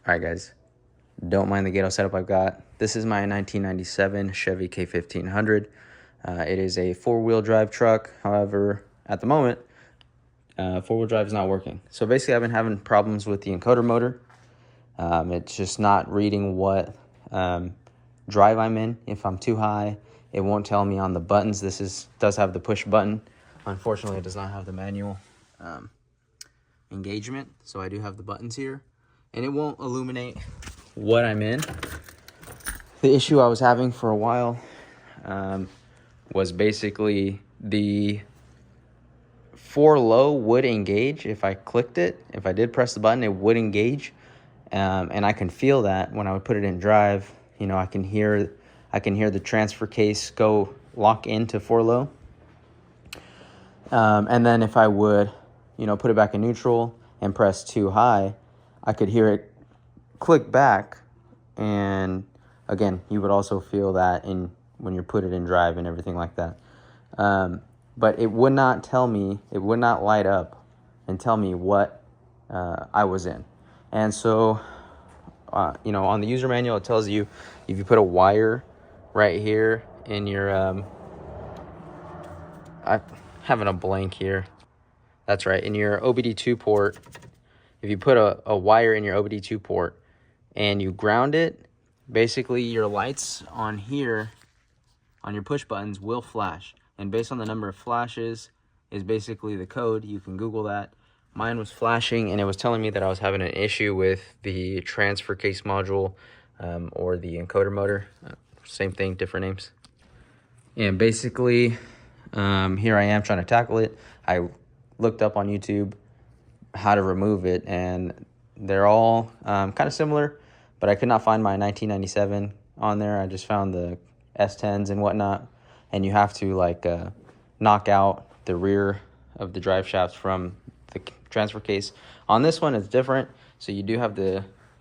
All right, guys, don't mind the ghetto setup I've got. This is my 1997 Chevy K1500. It is a four-wheel drive truck. However, at the moment, four-wheel drive is not working. So basically, I've been having problems with the encoder motor. It's just not reading what drive I'm in. If I'm too high, it won't tell me on the buttons. Does have the push button. Unfortunately, it does not have the manual engagement. So I do have the buttons here, and it won't illuminate what I'm in. The issue I was having for a while was basically the for low would engage. If I clicked it, if I did press the button, it would engage. And I can feel that when I would put it in drive. You know, I can hear the transfer case go lock into for low. And then if I would, put it back in neutral and press too high, I could hear it click back. And again, you would also feel that when you put it in drive and everything like that. But it would not tell me, it would not light up and tell me what I was in. And so, on the user manual, it tells you if you put a wire right here in your, I'm having a blank here. That's right, in your OBD2 port, if you put a wire in your OBD2 port and you ground it, basically your lights on here, on your push buttons, will flash. And based on the number of flashes is basically the code. You can Google that. Mine was flashing, and it was telling me that I was having an issue with the transfer case module or the encoder motor. Same thing, different names. And basically, here I am trying to tackle it. I looked up on YouTube how to remove it, and they're all kind of similar, but I could not find my 1997 on there. I just found the S10s and whatnot, and you have to knock out the rear of the drive shafts from the transfer case. On this one, it's different. So you do have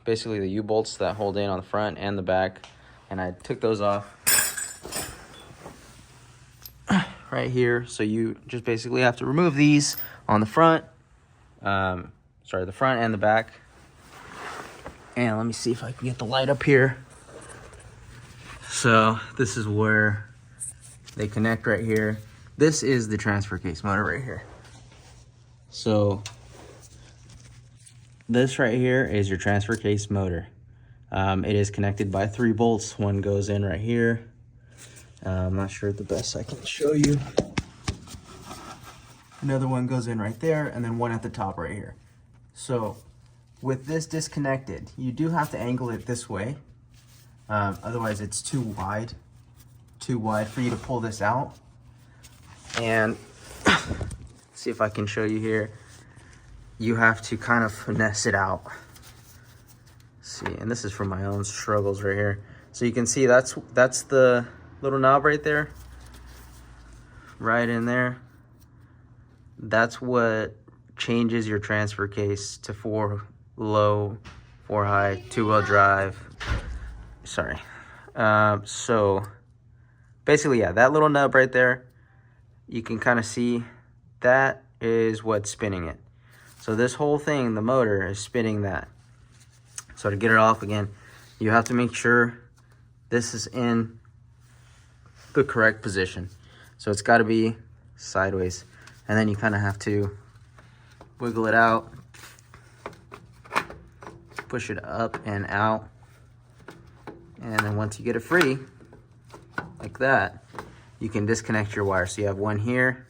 basically the U-bolts that hold in on the front and the back, and I took those off right here. So you just basically have to remove these on the front, the front and the back. And let me see if I can get the light up here. So this is where they connect right here. This is the transfer case motor right here. So this right here is your transfer case motor. It is connected by 3 bolts. One goes in right here. I'm not sure the best I can show you. Another one goes in right there, and then one at the top right here. So with this disconnected, you do have to angle it this way. Otherwise it's too wide for you to pull this out. And see if I can show you here. You have to kind of finesse it out. See, and this is from my own struggles right here. So you can see that's the little knob right there, right in there. That's what changes your transfer case to 4 low, 4 high, 2-wheel drive. Sorry. So basically, yeah, that little nub right there, you can kind of see that is what's spinning it. So this whole thing, the motor, is spinning that. So to get it off again, you have to make sure this is in the correct position. So it's got to be sideways. And then you kind of have to wiggle it out, push it up and out. And then once you get it free, like that, you can disconnect your wire. So you have one here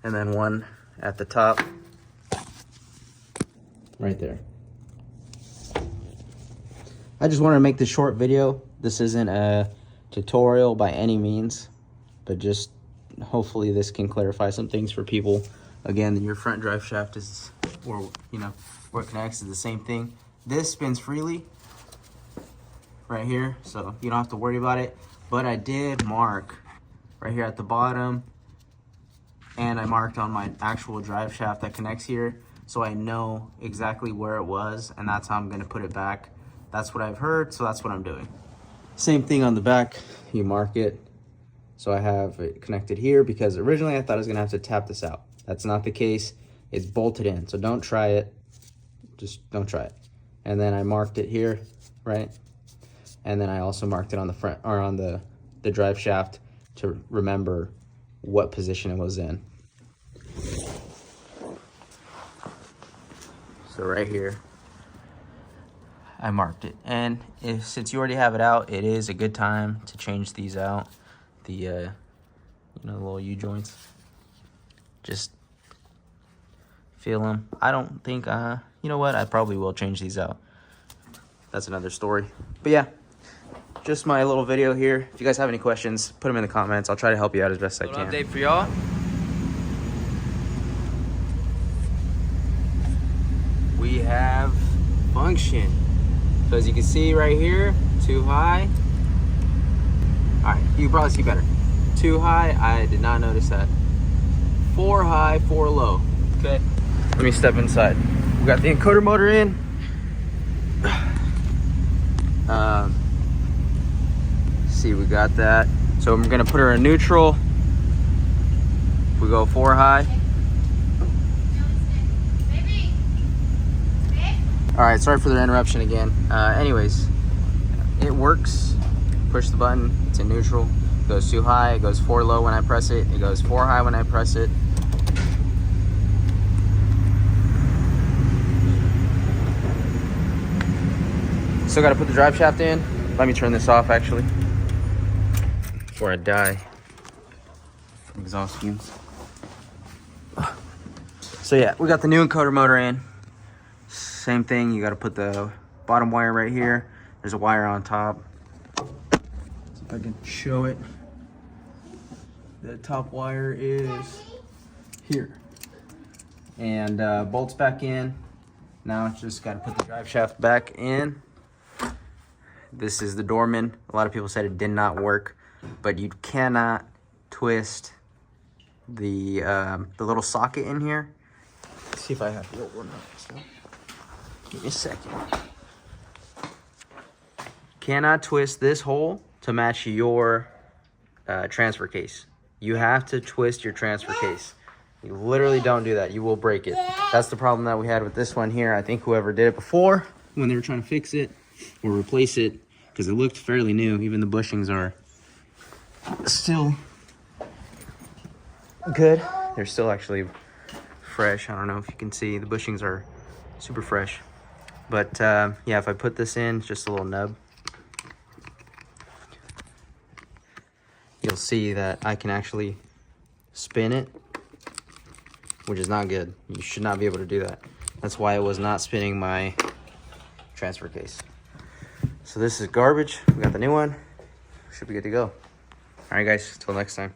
and then one at the top right there. I just wanted to make this short video. This isn't a tutorial by any means, but just hopefully this can clarify some things for people. Again, your front drive shaft is, or where it connects, is the same thing. This spins freely right here, so you don't have to worry about it. But I did mark right here at the bottom, and I marked on my actual drive shaft that connects here, so I know exactly where it was, and that's how I'm going to put it back. That's what I've heard, so that's what I'm doing. Same thing on the back, you mark it. So I have it connected here because originally I thought I was going to have to tap this out. That's not the case. It's bolted in, so don't try it. Just don't try it. and then I marked it here, right? And then I also marked it on the front, or on the drive shaft, to remember what position it was in. So right here, I marked it. And since you already have it out, it is a good time to change these out. The, you know, the little U-joints. Just feel them. I don't think, you know what? I probably will change these out. That's another story. But yeah, just my little video here. If you guys have any questions, put them in the comments. I'll try to help you out as best I can. Update for y'all. We have function. So as you can see right here, too high. All right, you can probably see better. Too high, I did not notice that. 4 high, 4 low. Okay, let me step inside. We got the encoder motor in. See, we got that. So I'm gonna put her in neutral. We go 4 high. All right, sorry for the interruption again. Anyways, it works. Push the button, it's in neutral. It goes too high, it goes 4 low when I press it. It goes 4 high when I press it. Still gotta put the drive shaft in. Let me turn this off actually, before I die from exhaust fumes. So yeah, we got the new encoder motor in. Same thing, you gotta put the bottom wire right here. There's a wire on top. See if I can show it. The top wire is here. And bolts back in. Now it's just gotta put the drive shaft back in. This is the Dorman. A lot of people said it did not work, but you cannot twist the little socket in here. Let's see if I have the old one. Give me a second. Cannot twist this hole to match your transfer case. You have to twist your transfer case. You literally don't do that. You will break it. That's the problem that we had with this one here. I think whoever did it before, when they were trying to fix it or replace it, because it looked fairly new. Even the bushings are still good. They're still actually fresh. I don't know if you can see. The bushings are super fresh. But yeah, if I put this in, it's just a little nub. You'll see that I can actually spin it, which is not good. You should not be able to do that. That's why I was not spinning my transfer case. So this is garbage. We got the new one. Should be good to go. All right, guys, till next time.